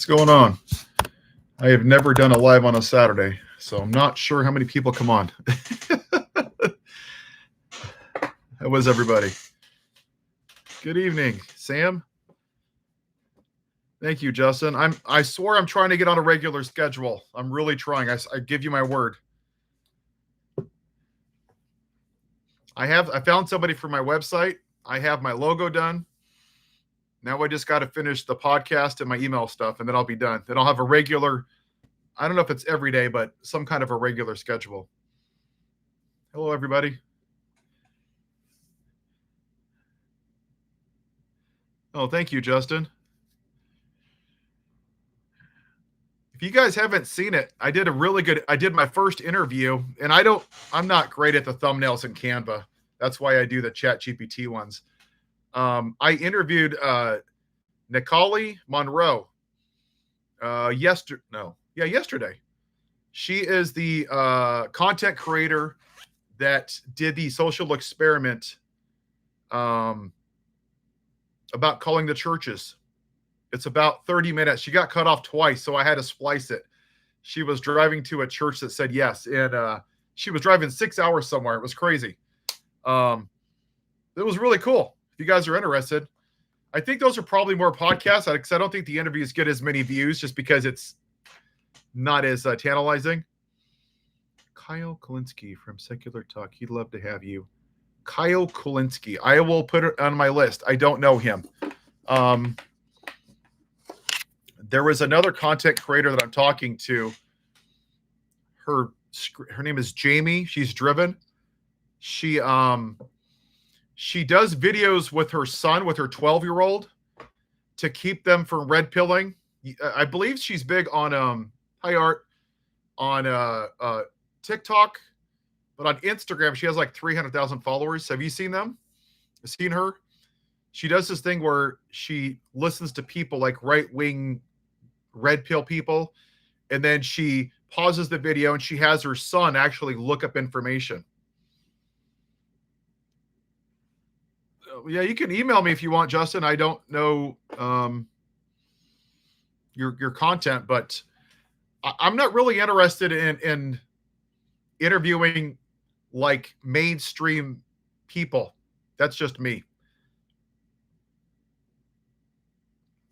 going on? I have never done a live on a Saturday, so I'm not sure how many people come on. How was everybody? Good evening, Sam. Thank you, Justin. I swear I'm trying to get on a regular schedule. I'm really trying. I give you my word. I found somebody for my website. I have my logo done. Now I just got to finish the podcast and my email stuff, and then I'll be done. Then I'll have a regular, I don't know if it's every day, but some kind of a regular schedule. Hello, everybody. Oh, thank you, Justin. If you guys haven't seen it, I did my first interview, and I'm not great at the thumbnails in Canva. That's why I do the ChatGPT ones. I interviewed Nicole Monroe yesterday. She is the content creator that did the social experiment about calling the churches. It's about 30 minutes. She got cut off twice, so I had to splice it. She was driving to a church that said yes, and she was driving 6 hours somewhere. It was crazy. It was really cool. If you guys are interested, I think those are probably more podcasts, because I don't think the interviews get as many views just because it's not as tantalizing. Kyle Kulinski from Secular Talk. He'd love to have you. Kyle Kulinski. I will put it on my list. I don't know him. There was another content creator that I'm talking to. Her name is Jamie. She's driven. She does videos with her son, with her 12-year-old, to keep them from red pilling. I believe she's big on hi Art on TikTok, but on Instagram she has like 300,000 followers. Have you seen them? Seen her? She does this thing where she listens to people like right-wing red pill people, and then she pauses the video and she has her son actually look up information. Yeah, you can email me if you want, Justin. I don't know your content, but I'm not really interested in interviewing like mainstream people. That's just me.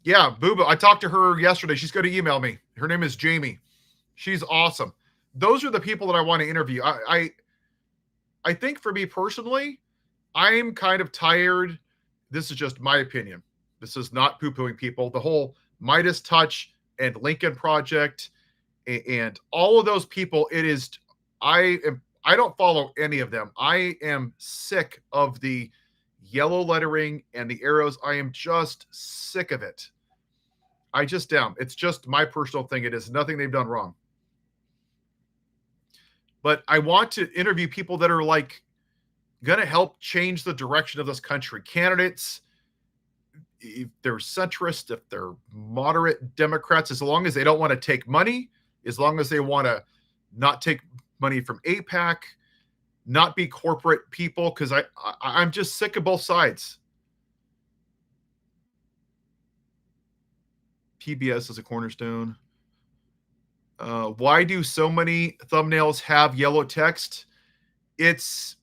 Yeah, Booba. I talked to her yesterday. She's going to email me. Her name is Jamie. She's awesome. Those are the people that I want to interview. I think for me personally, I'm kind of tired. This is just my opinion. This is not poo-pooing people. The whole Midas Touch and Lincoln Project and all of those people, I don't follow any of them. I am sick of the yellow lettering and the arrows. I am just sick of it. I just am. It's just my personal thing. It is nothing they've done wrong. But I want to interview people that are like going to help change the direction of this country. Candidates, if they're centrist, if they're moderate Democrats, as long as they don't want to take money, as long as they want to not take money from AIPAC, not be corporate people, because I'm just sick of both sides. PBS is a cornerstone. Why do so many thumbnails have yellow text? It's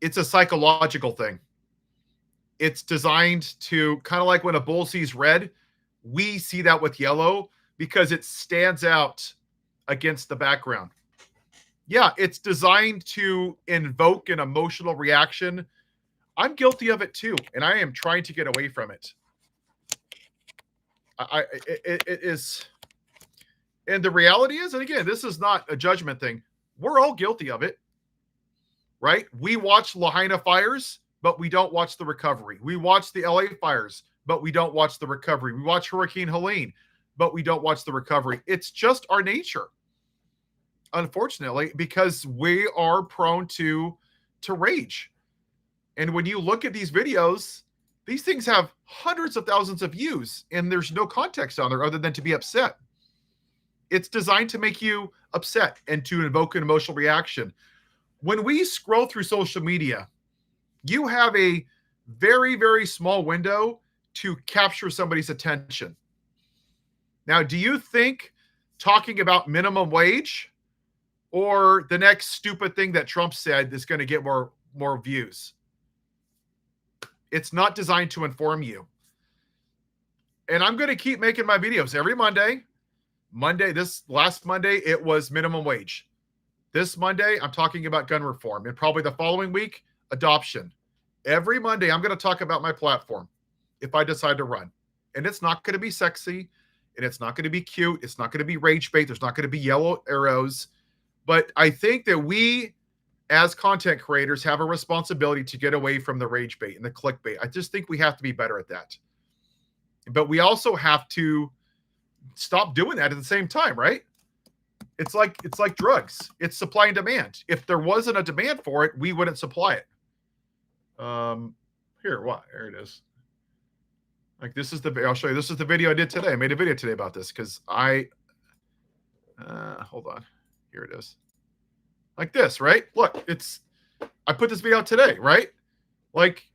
a psychological thing. It's designed to kind of like when a bull sees red, we see that with yellow because it stands out against the background. Yeah, it's designed to invoke an emotional reaction. I'm guilty of it too, and I am trying to get away from it. It is, and the reality is, and again, this is not a judgment thing. We're all guilty of it, right? We watch Lahaina fires, but we don't watch the recovery. We watch the LA fires, but we don't watch the recovery. We watch Hurricane Helene, but we don't watch the recovery. It's just our nature, unfortunately, because we are prone to rage. And when you look at these videos, these things have hundreds of thousands of views, and there's no context on there other than to be upset. It's designed to make you upset and to invoke an emotional reaction. When we scroll through social media, you have a very, very small window to capture somebody's attention. Now, do you think talking about minimum wage or the next stupid thing that Trump said is going to get more views? It's not designed to inform you. And I'm going to keep making my videos every Monday. This last Monday, it was minimum wage. This Monday, I'm talking about gun reform. And probably the following week, adoption. Every Monday, I'm going to talk about my platform if I decide to run. And it's not going to be sexy. And it's not going to be cute. It's not going to be rage bait. There's not going to be yellow arrows. But I think that we, as content creators, have a responsibility to get away from the rage bait and the clickbait. I just think we have to be better at that. But we also have to stop doing that at the same time, right? It's like drugs. It's supply and demand. If there wasn't a demand for it, we wouldn't supply it. Here it is. Like, this is I'll show you. This is the video I did today. I made a video today about this because hold on. Here it is. Like this, right? Look, I put this video out today, right? Like,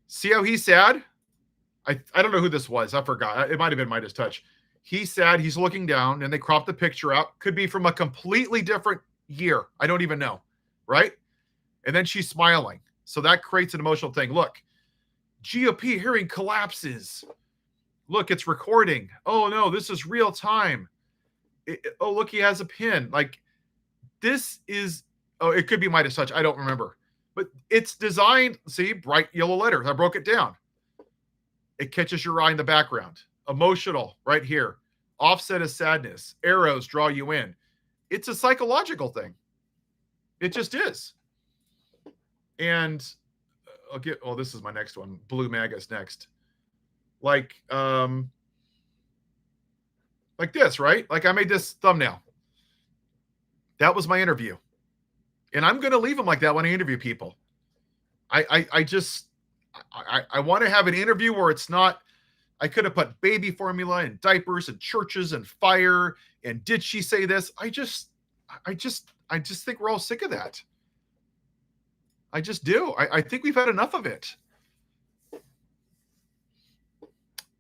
see how he's sad? I don't know who this was. I forgot. It might have been Midas Touch. He's sad. He's looking down, and they cropped the picture out. Could be from a completely different year. I don't even know, right? And then she's smiling. So that creates an emotional thing. Look, GOP hearing collapses. Look, it's recording. Oh, no, this is real time. Oh, look, he has a pin. Like, this is, it could be Midas Touch. I don't remember. But it's designed, see, bright yellow letters. I broke it down. It catches your eye in the background. Emotional, right here. Offset is sadness. Arrows draw you in. It's a psychological thing. It just is. And this is my next one. Blue MAGA is next. Like this, right? Like, I made this thumbnail. That was my interview. And I'm going to leave them like that when I interview people. I want to have an interview where it's not, I could have put baby formula and diapers and churches and fire and did she say this? I just think we're all sick of that. I just do. I think we've had enough of it.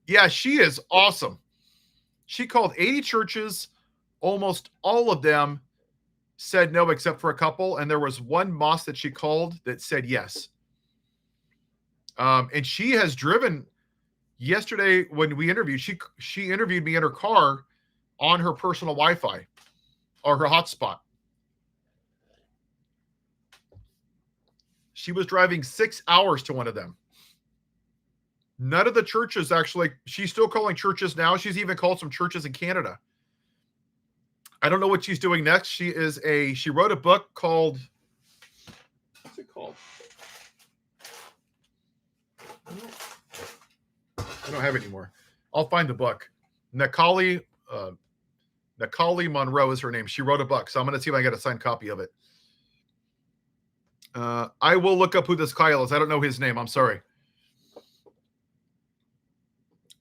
Yeah, she is awesome. She called 80 churches. Almost all of them said no, except for a couple. And there was one mosque that she called that said yes. And she has driven. Yesterday when we interviewed, she interviewed me in her car on her personal Wi-Fi or her hotspot. She was driving 6 hours to one of them. None of the churches actually, she's still calling churches now. She's even called some churches in Canada. I don't know what she's doing next. She wrote a book called, what's it called? I don't have it anymore. I'll find the book. Nakali Monroe is her name. She wrote a book. So I'm going to see if I can get a signed copy of it. I will look up who this Kyle is. I don't know his name. I'm sorry.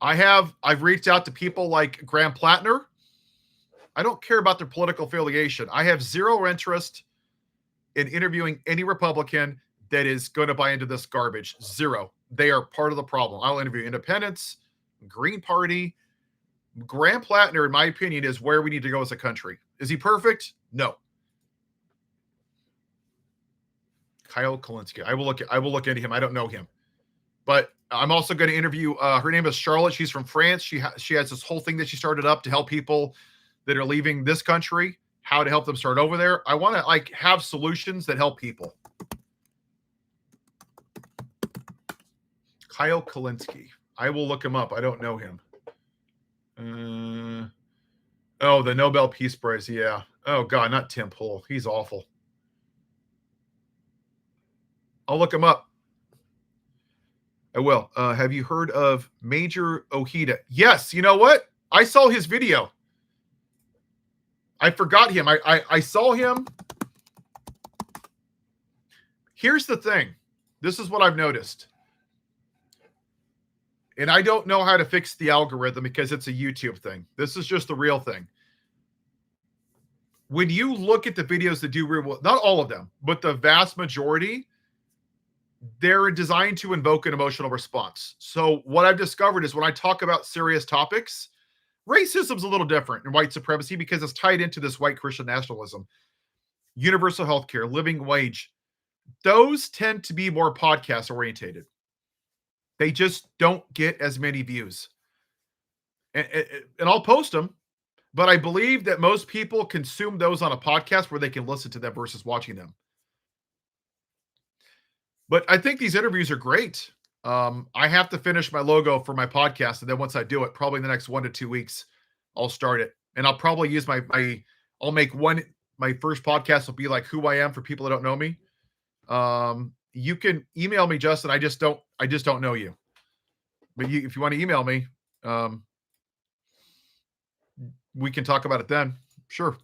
I've reached out to people like Graham Plattner. I don't care about their political affiliation. I have zero interest in interviewing any Republican that is going to buy into this garbage. Zero. They are part of the problem. I'll interview independents, Green Party. Graham Plattner, in my opinion, is where we need to go as a country. Is he perfect? No. Kyle Kalinske. I will look into him. I don't know him. But I'm also going to interview, her name is Charlotte. She's from France. She has this whole thing that she started up to help people that are leaving this country, how to help them start over there. I want to have solutions that help people. Kyle Kalinske. I will look him up. I don't know him. The Nobel Peace Prize. Yeah. Oh, God, not Tim Pool. He's awful. I'll look him up. I will. Have you heard of Major Ojeda? Yes. You know what? I saw his video. I forgot him. I saw him. Here's the thing. This is what I've noticed. And I don't know how to fix the algorithm because it's a YouTube thing. This is just the real thing. When you look at the videos that do real well, not all of them, but the vast majority, they're designed to invoke an emotional response. So what I've discovered is when I talk about serious topics, Racism's a little different in white supremacy because it's tied into this white Christian nationalism. Universal health care, living wage, those tend to be more podcast orientated. They just don't get as many views. And I'll post them, but I believe that most people consume those on a podcast where they can listen to them versus watching them. But I think these interviews are great. I have to finish my logo for my podcast, and then once I do it, probably in the next 1 to 2 weeks, I'll start it. And I'll probably use I'll make my first podcast will be like who I am for people that don't know me. You can email me, Justin. I just don't know you. But if you want to email me, we can talk about it then. Sure.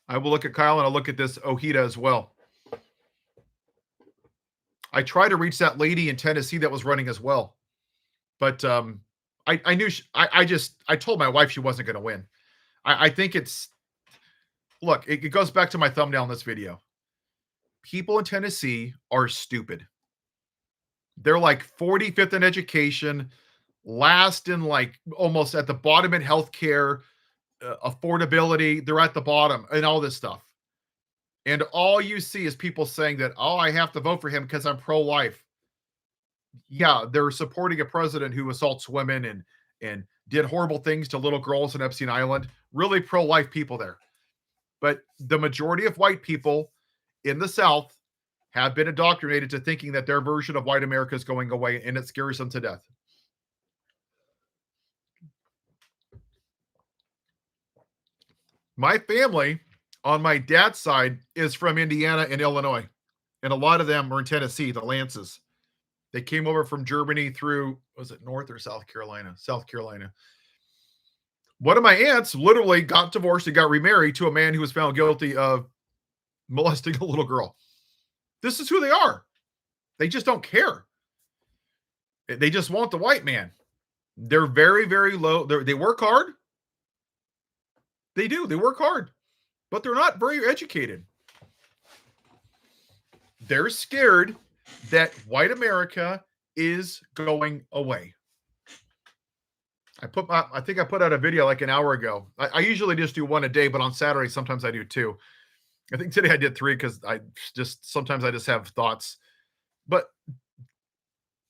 I will look at Kyle and I'll look at this Ojeda as well. I tried to reach that lady in Tennessee that was running as well. But I knew I told my wife she wasn't going to win. I think it goes back to my thumbnail in this video. People in Tennessee are stupid. They're like 45th in education, last in like almost at the bottom in healthcare, affordability. They're at the bottom and all this stuff. And all you see is people saying that, oh, I have to vote for him because I'm pro-life. Yeah, they're supporting a president who assaults women and did horrible things to little girls in Epstein Island. Really pro-life people there. But the majority of white people in the South have been indoctrinated to thinking that their version of white America is going away, and it scares them to death. My family on my dad's side is from Indiana and Illinois, and a lot of them are in Tennessee, the Lances. They came over from Germany through, was it North or South Carolina? South Carolina. One of my aunts literally got divorced and got remarried to a man who was found guilty of molesting a little girl. This is who they are. They just don't care. They just want the white man. They're very, very low. They work hard. They do. They work hard, but they're not very educated. They're scared that white America is going away. I think I put out a video like an hour ago. I usually just do one a day, but on Saturday, sometimes I do two. I think today I did three because sometimes I just have thoughts. But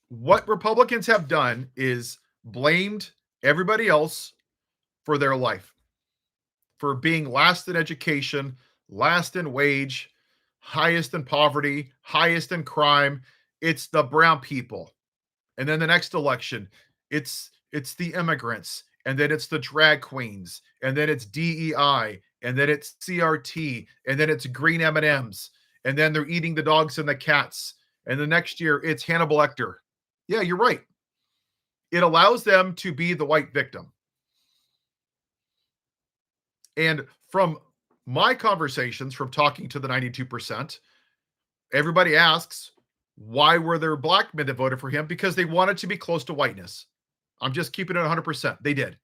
what Republicans have done is blamed everybody else for their life, for being last in education, last in wage, highest in poverty, highest in crime. It's the brown people. And then the next election, it's the immigrants, and then it's the drag queens, and then it's DEI, and then it's CRT, and then it's green M&Ms, and then they're eating the dogs and the cats. And the next year, it's Hannibal Lecter. Yeah, you're right. It allows them to be the white victim. And from my conversations, from talking to the 92%, everybody asks, why were there black men that voted for him? Because they wanted to be close to whiteness. I'm just keeping it 100%. They did.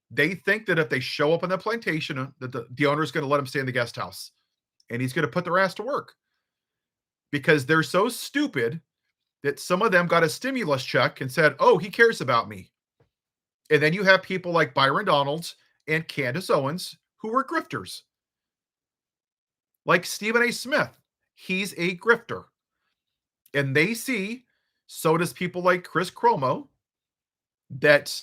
They think that if they show up on the plantation, that the owner is going to let them stay in the guest house, and he's going to put their ass to work, because they're so stupid that some of them got a stimulus check and said, oh, he cares about me. And then you have people like Byron Donalds and Candace Owens who were grifters. Like Stephen A. Smith, he's a grifter. And they see, so does people like Chris Cuomo, that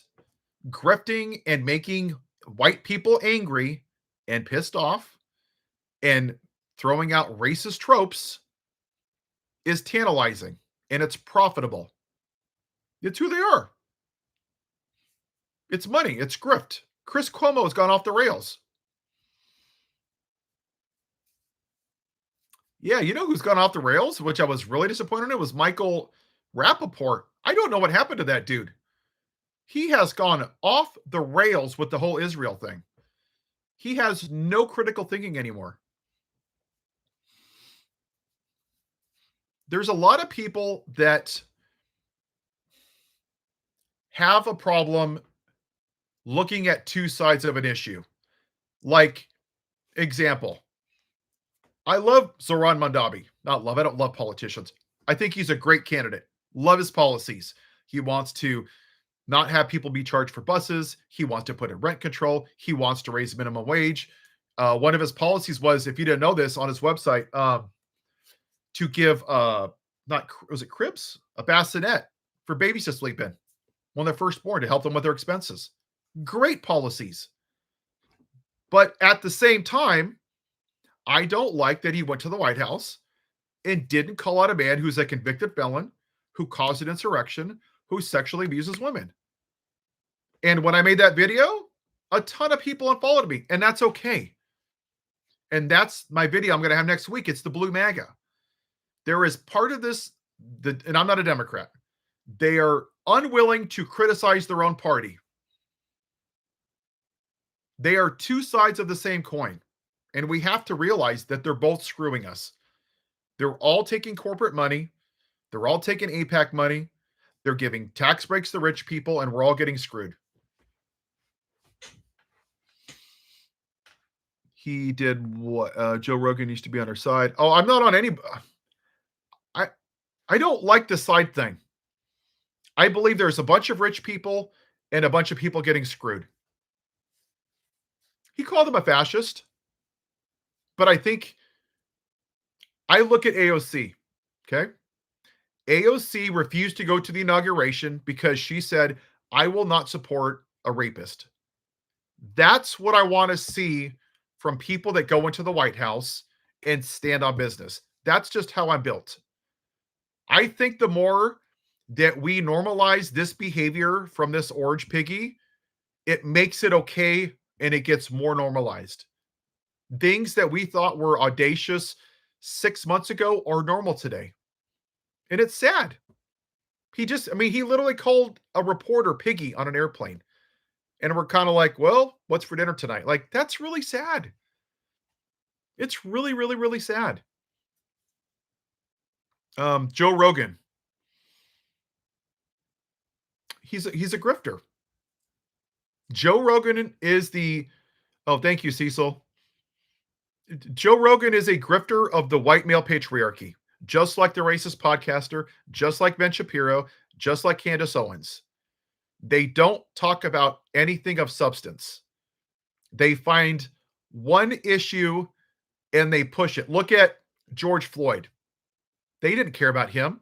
grifting and making white people angry and pissed off and throwing out racist tropes is tantalizing, and it's profitable. It's who they are. It's money. It's grift. Chris Cuomo has gone off the rails. Yeah, you know who's gone off the rails, which I was really disappointed in, was Michael Rappaport. I don't know what happened to that dude. He has gone off the rails with the whole Israel thing. He has no critical thinking anymore. There's a lot of people that have a problem looking at two sides of an issue. Like, example, I love Zoran Mondavi. Not love, I don't love politicians. I think he's a great candidate. Love his policies. He wants to not have people be charged for buses. He wants to put in rent control. He wants to raise minimum wage. One of his policies was, if you didn't know this, on his website, to give not was it cribs, a bassinet for babies to sleep in when they're first born to help them with their expenses. Great policies. But at the same time, I don't like that he went to the White House and didn't call out a man who's a convicted felon, who caused an insurrection, who sexually abuses women. And when I made that video, a ton of people unfollowed me, and that's okay. And that's my video I'm going to have next week. It's the Blue MAGA. There is part of this, and I'm not a Democrat. They are unwilling to criticize their own party. They are two sides of the same coin. And we have to realize that they're both screwing us. They're all taking corporate money. They're all taking APAC money. They're giving tax breaks to rich people, and we're all getting screwed. He did what? Joe Rogan used to be on our side. Oh, I'm not on any. I don't like the side thing. I believe there's a bunch of rich people and a bunch of people getting screwed. He called them a fascist. But I think I look at AOC, okay? AOC refused to go to the inauguration because she said, I will not support a rapist. That's what I want to see from people that go into the White House and stand on business. That's just how I'm built. I think the more that we normalize this behavior from this orange piggy, it makes it okay and it gets more normalized. Things that we thought were audacious 6 months ago are normal today. And it's sad. He literally called a reporter piggy on an airplane. And we're kind of like, well, what's for dinner tonight? Like, that's really sad. It's really, really, really sad. Joe Rogan. He's a grifter. Joe Rogan is thank you, Cecil. Joe Rogan is a grifter of the white male patriarchy, just like the racist podcaster, just like Ben Shapiro, just like Candace Owens. They don't talk about anything of substance. They find one issue and they push it. Look at George Floyd. They didn't care about him.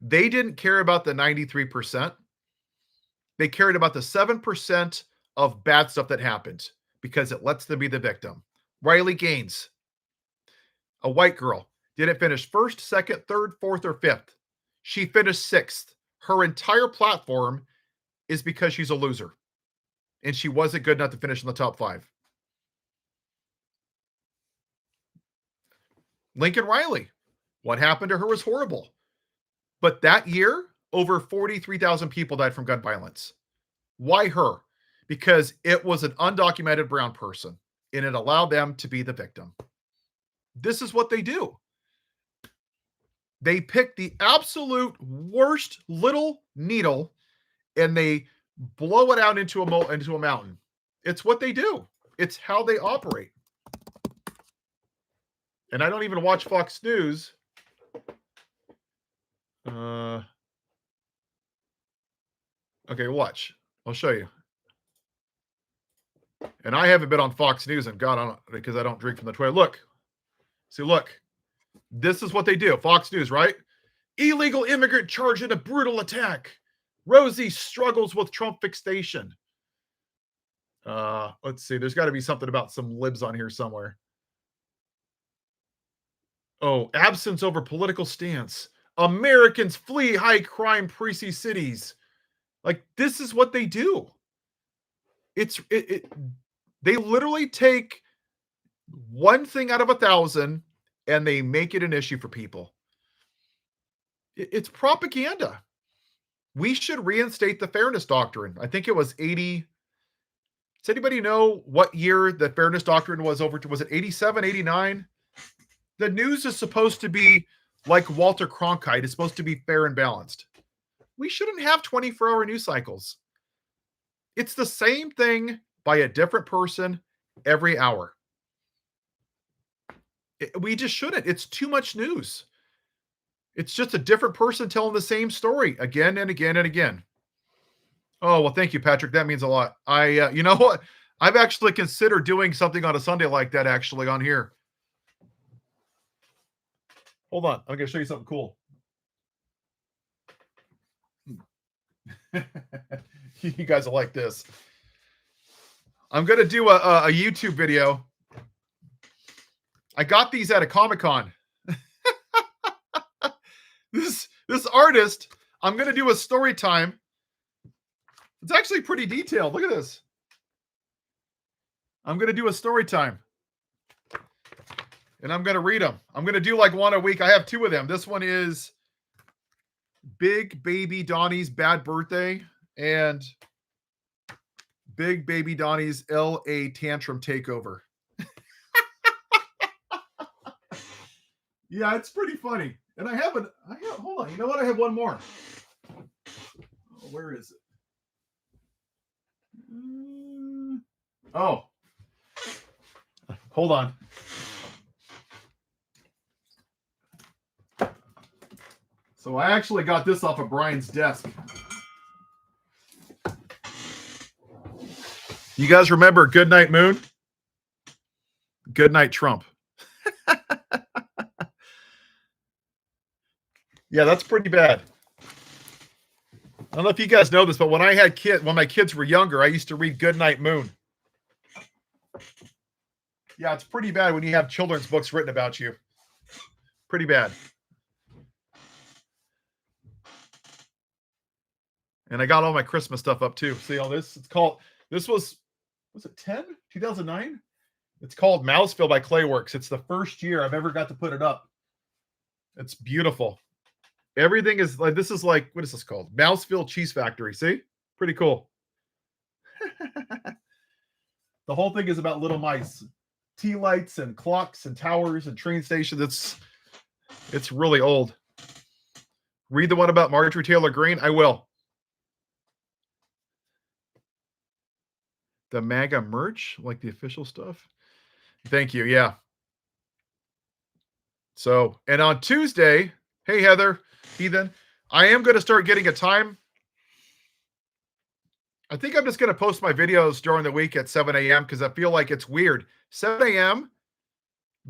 They didn't care about the 93%. They cared about the 7% of bad stuff that happened because it lets them be the victim. Riley Gaines, a white girl, didn't finish first, second, third, fourth, or fifth. She finished sixth. Her entire platform is because she's a loser. And she wasn't good enough to finish in the top 5. Lincoln Riley, what happened to her was horrible. But that year, over 43,000 people died from gun violence. Why her? Because it was an undocumented brown person, and it allowed them to be the victim. This is what they do. They pick the absolute worst little needle and they blow it out into a mountain. It's what they do. It's how they operate. And I don't even watch Fox News. Okay, watch. I'll show you. And I haven't been on Fox News, and God, because I don't drink from the toilet. Look. See, look. This is what they do. Fox News, right? Illegal immigrant charged in a brutal attack. Rosie struggles with Trump fixation. Let's see. There's got to be something about some libs on here somewhere. Oh, absence over political stance. Americans flee high crime precinct cities. Like, this is what they do. They literally take one thing out of 1,000 and they make it an issue for people. It's propaganda. We should reinstate the fairness doctrine. I think it was 80. Does anybody know what year the fairness doctrine was over to? Was it 87, 89? The news is supposed to be like Walter Cronkite. It's supposed to be fair and balanced. We shouldn't have 24-hour news cycles. It's the same thing by a different person every hour. We just shouldn't. It's too much news. It's just a different person telling the same story again and again and again. Oh, well, thank you, Patrick. That means a lot. You know what? I've actually considered doing something on a Sunday like that, actually, on here. Hold on. I'm going to show you something cool. You guys will like this. I'm going to do a YouTube video. I got these at a Comic-Con. This artist, I'm going to do a story time. It's actually pretty detailed. Look at this. I'm going to do a story time. And I'm going to read them. I'm going to do like one a week. I have two of them. This one is Big Baby Donnie's Bad Birthday and Big Baby Donnie's LA Tantrum Takeover. Yeah, it's pretty funny. And hold on. You know what? I have one more. Oh, where is it? Oh, hold on. So I actually got this off of Brian's desk. You guys remember Goodnight Moon? Goodnight Trump. Yeah, that's pretty bad. I don't know if you guys know this, but when my kids were younger, I used to read Goodnight Moon. Yeah, it's pretty bad when you have children's books written about you. Pretty bad. And I got all my Christmas stuff up too. See all this? This was it 2009? It's called Mouseville by Clayworks. It's the first year I've ever got to put it up. It's beautiful. Everything is like, this is like, what is this called? Mouseville Cheese Factory. See? Pretty cool. The whole thing is about little mice. Tea lights and clocks and towers and train stations. It's really old. Read the one about Marjorie Taylor Greene? I will. The MAGA merch, like the official stuff. Thank you. Yeah. So, and on Tuesday, hey, Heathen, I am going to start getting a time. I think I'm just going to post my videos during the week at 7 a.m. because I feel like it's weird. 7 a.m.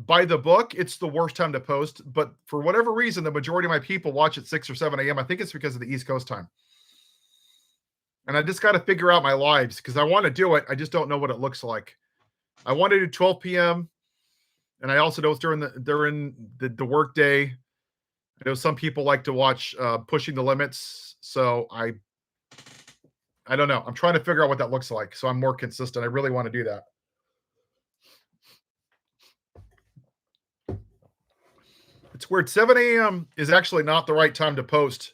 by the book, it's the worst time to post. But for whatever reason, the majority of my people watch at 6 or 7 a.m. I think it's because of the East Coast time. And I just got to figure out my lives because I want to do it. I just don't know what it looks like. I want to do 12 p.m. And I also know it's during the work day. I know some people like to watch Pushing the Limits. So I don't know. I'm trying to figure out what that looks like. So I'm more consistent. I really want to do that. It's weird. 7 a.m. is actually not the right time to post.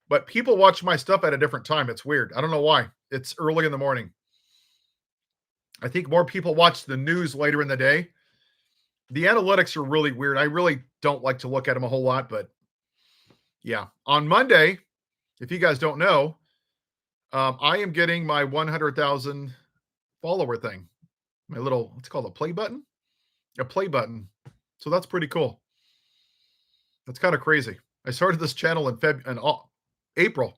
But people watch my stuff at a different time. It's weird. I don't know why. It's early in the morning. I think more people watch the news later in the day. The analytics are really weird. I really don't like to look at them a whole lot, but yeah. On Monday, if you guys don't know, I am getting my 100,000 follower thing. My little, what's it called, a play button? A play button. So that's pretty cool. That's kind of crazy. I started this channel in April.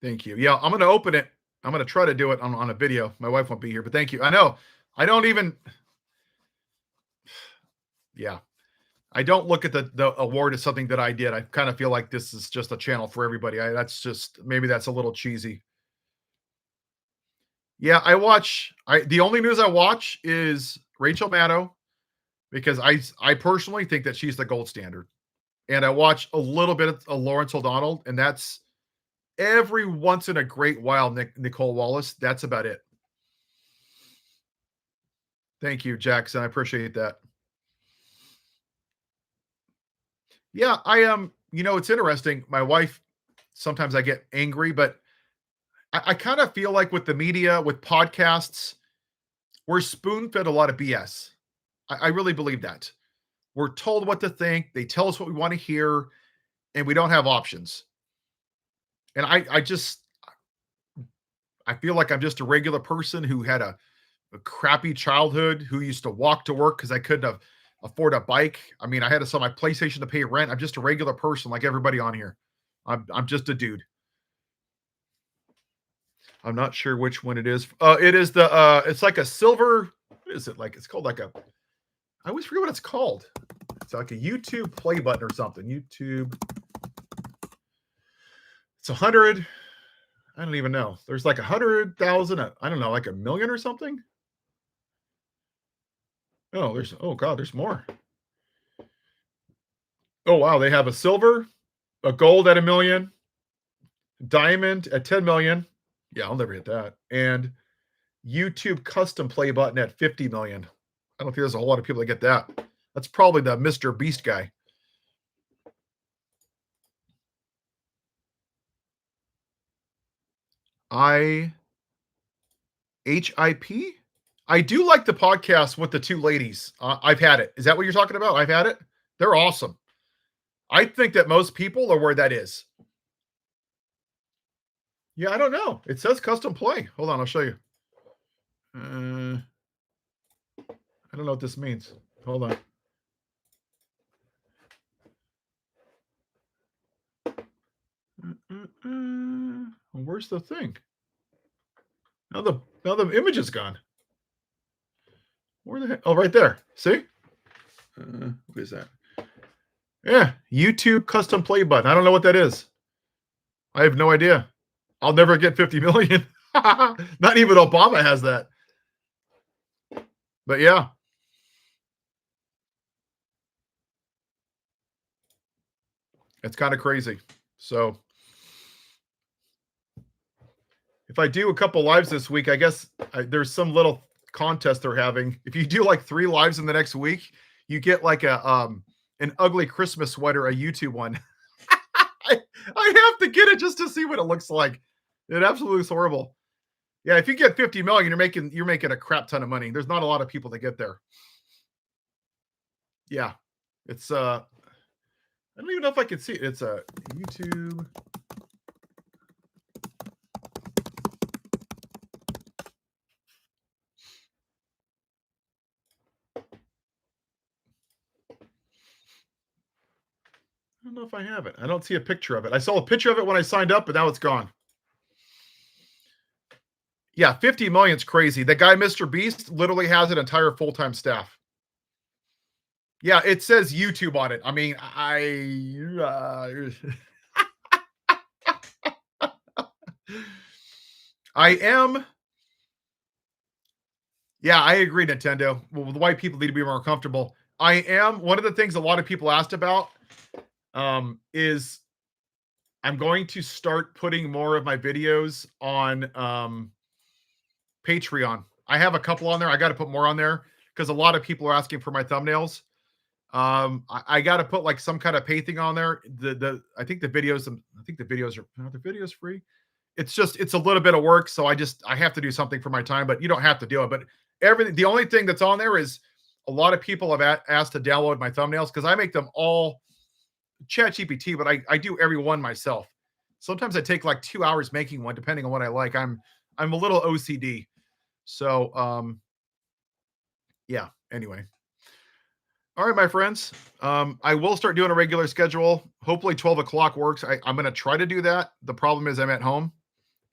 Thank you. Yeah, I'm going to open it. I'm going to try to do it on a video. My wife won't be here, but thank you. I know. I don't even. Yeah. I don't look at the award as something that I did. I kind of feel like this is just a channel for everybody. Maybe that's a little cheesy. Yeah, the only news I watch is Rachel Maddow because I personally think that she's the gold standard. And I watch a little bit of Lawrence O'Donnell, and that's every once in a great while, Nicole Wallace. That's about it. Thank you, Jackson. I appreciate that. Yeah, I am. It's interesting. My wife, sometimes I get angry, but I kind of feel like with the media, with podcasts, we're spoon-fed a lot of BS. I really believe that. We're told what to think. They tell us what we want to hear, and we don't have options. And I feel like I'm just a regular person who had a crappy childhood, who used to walk to work because I couldn't afford a bike. I mean, I had to sell my PlayStation to pay rent. I'm just a regular person like everybody on here. I'm just a dude. I'm not sure which one it is. It is the it's like a silver. What is it like? It's called like a. I always forget what it's called. It's like a YouTube play button or something. YouTube. It's 100. I don't even know. There's like 100,000. I don't know, like a million or something. Oh, oh God, there's more. Oh wow, they have a silver, a gold at 1 million, diamond at 10 million. Yeah, I'll never hit that. And YouTube custom play button at 50 million. I don't think there's a whole lot of people that get that. That's probably the Mr. Beast guy. HIP? I do like the podcast with the two ladies. I've had it. Is that what you're talking about? I've had it. They're awesome. I think that most people are where that is. Yeah, I don't know. It says custom play. Hold on, I'll show you. I don't know what this means. Hold on. Well, where's the thing? Now the image is gone. Where the heck? Oh, right there. See? What is that? Yeah, YouTube custom play button. I don't know what that is. I have no idea. I'll never get 50 million. Not even Obama has that. But yeah. It's kind of crazy. So if I do a couple lives this week, I guess there's some little contest they're having. If you do like 3 lives in the next week, you get like an ugly Christmas sweater, a YouTube one. I have to get it just to see what it looks like. It absolutely is horrible. Yeah, if you get 50 million, you're making a crap ton of money. There's not a lot of people that get there. Yeah. It's I don't even know if I can see it. It's a YouTube. I don't know if I have it. I don't see a picture of it. I saw a picture of it when I signed up, but now it's gone. Yeah, 50 million is crazy. The guy, Mr. Beast, literally has an entire full-time staff. Yeah, it says YouTube on it. I mean, I am. Yeah, I agree, Nintendo. Well, the white people need to be more comfortable. I am. One of the things a lot of people asked about is I'm going to start putting more of my videos on Patreon. I have a couple on there. I got to put more on there because a lot of people are asking for my thumbnails. I got to put like some kind of pay thing on there. I think the videos are the videos free. It's a little bit of work, so I have to do something for my time. But you don't have to do it. But everything, the only thing that's on there is a lot of people have asked to download my thumbnails because I make them all ChatGPT, but I do every one myself. Sometimes I take like 2 hours making one, depending on what I like. I'm a little OCD. So yeah. Anyway. All right, my friends. I will start doing a regular schedule. Hopefully 12 o'clock works. I'm going to try to do that. The problem is I'm at home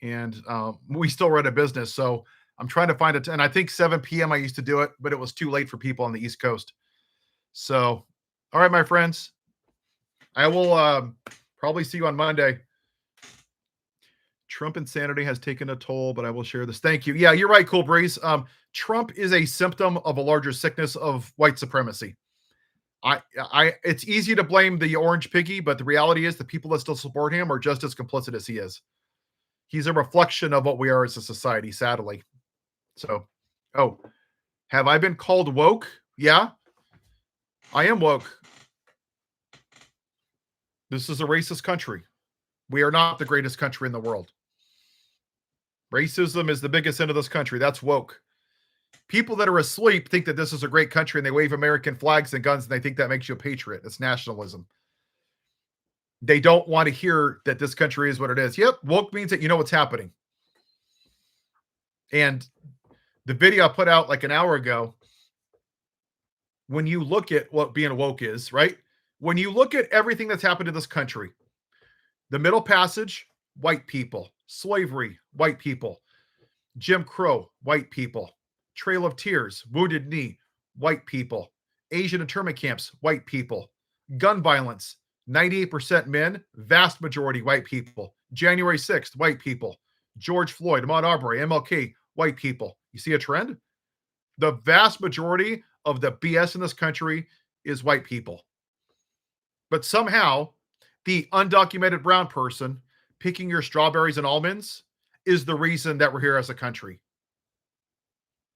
and we still run a business. So I'm trying to find it. And I think 7 p.m. I used to do it, but it was too late for people on the East Coast. So, all right, my friends. I will probably see you on Monday. Trump insanity has taken a toll, but I will share this. Thank you. Yeah, you're right, Cool Breeze. Trump is a symptom of a larger sickness of white supremacy. It's easy to blame the orange piggy, but the reality is the people that still support him are just as complicit as he is. He's a reflection of what we are as a society, sadly. So, have I been called woke? Yeah, I am woke. This is a racist country. We are not the greatest country in the world. Racism is the biggest sin of this country. That's woke. People that are asleep think that this is a great country and they wave American flags and guns and they think that makes you a patriot. It's nationalism. They don't want to hear that this country is what it is. Yep, woke means that you know what's happening. And the video I put out like an hour ago, when you look at what being woke is, right? When you look at everything that's happened in this country, the Middle Passage, white people, slavery, white people, Jim Crow, white people, Trail of Tears, Wounded Knee, white people, Asian internment camps, white people, gun violence, 98% men, vast majority white people, January 6th, white people, George Floyd, Ahmaud Arbery, MLK, white people. You see a trend? The vast majority of the BS in this country is white people. But somehow, the undocumented brown person picking your strawberries and almonds is the reason that we're here as a country.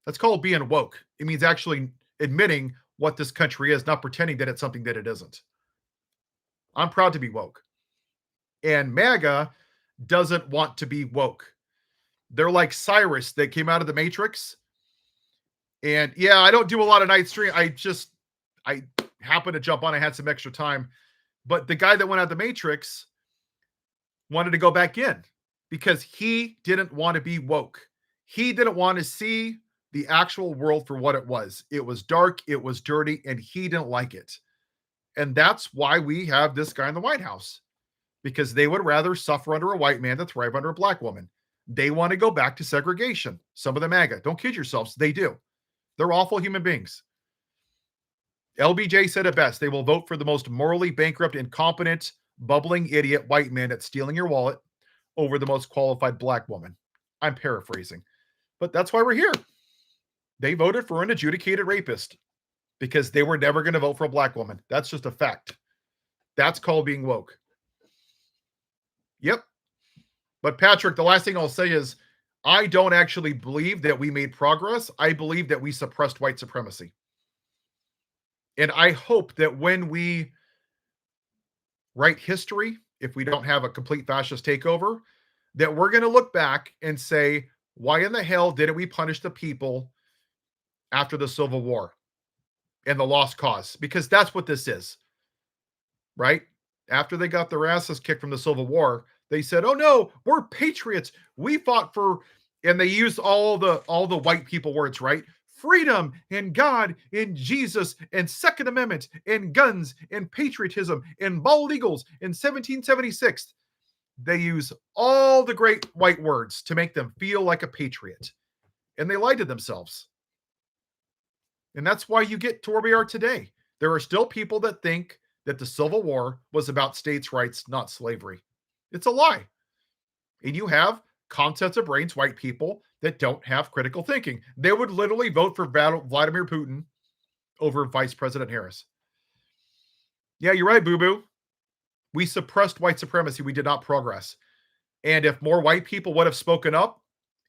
That's called being woke. It means actually admitting what this country is, not pretending that it's something that it isn't. I'm proud to be woke. And MAGA doesn't want to be woke. They're like Cyrus that came out of the Matrix. And yeah, I don't do a lot of night stream. I happened to jump on. I had some extra time. But the guy that went out of the Matrix wanted to go back in because he didn't want to be woke. He didn't want to see the actual world for what it was. It was dark, it was dirty, and he didn't like it. And that's why we have this guy in the White House, because they would rather suffer under a white man than thrive under a black woman. They want to go back to segregation. Some of the MAGA, don't kid yourselves, they do. They're awful human beings. LBJ said it best. They will vote for the most morally bankrupt, incompetent, bubbling idiot white man that's stealing your wallet over the most qualified black woman. I'm paraphrasing, but that's why we're here. They voted for an adjudicated rapist because they were never going to vote for a black woman. That's just a fact. That's called being woke. Yep. But Patrick, the last thing I'll say is I don't actually believe that we made progress. I believe that we suppressed white supremacy. And I hope that when we write history, if we don't have a complete fascist takeover, that we're going to look back and say, why in the hell didn't we punish the people after the Civil War and the lost cause? Because that's what this is, right? After they got their asses kicked from the Civil War, they said, oh no, we're patriots. We fought for, and they used all the white people words, right? Freedom and God and Jesus and Second Amendment and guns and patriotism and bald eagles in 1776. They use all the great white words to make them feel like a patriot. And they lied to themselves. And that's why you get to where we are today. There are still people that think that the Civil War was about states' rights, not slavery. It's a lie. And you have concepts of brains, white people that don't have critical thinking. They would literally vote for Vladimir Putin over Vice President Harris. Yeah, you're right, boo-boo. We suppressed white supremacy. We did not progress. And if more white people would have spoken up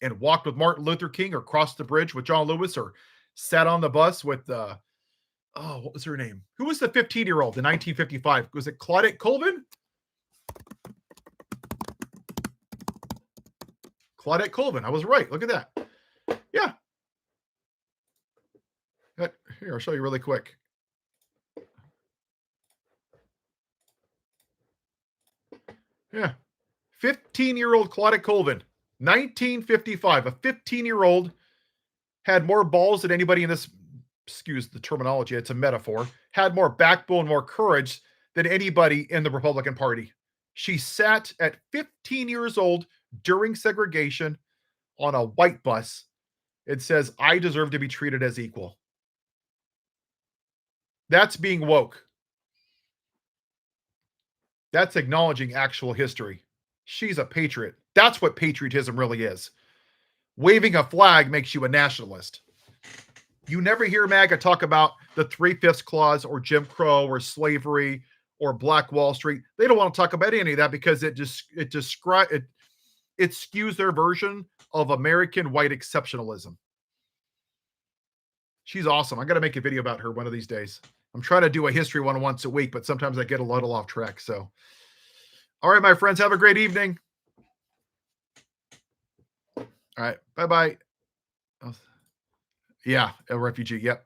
and walked with Martin Luther King or crossed the bridge with John Lewis or sat on the bus with, what was her name? Who was the 15-year-old in 1955? Was it Claudette Colvin? Claudette Colvin. I was right. Look at that. Yeah. Here, I'll show you really quick. Yeah. 15-year-old Claudette Colvin. 1955. A 15-year-old had more balls than anybody in this, excuse the terminology, it's a metaphor, had more backbone, more courage than anybody in the Republican Party. She sat at 15 years old during segregation on a white bus. It says, I deserve to be treated as equal. That's being woke. That's acknowledging actual history. She's a patriot. That's what patriotism really is. Waving a flag makes you a nationalist. You never hear MAGA talk about the 3/5 clause or Jim Crow or slavery or Black Wall Street. They don't want to talk about any of that because it skews their version of American white exceptionalism. She's awesome. I'm going to make a video about her one of these days. I'm trying to do a history one once a week, but sometimes I get a little off track. So, all right, my friends, have a great evening. All right, bye-bye. Yeah, a refugee. Yep.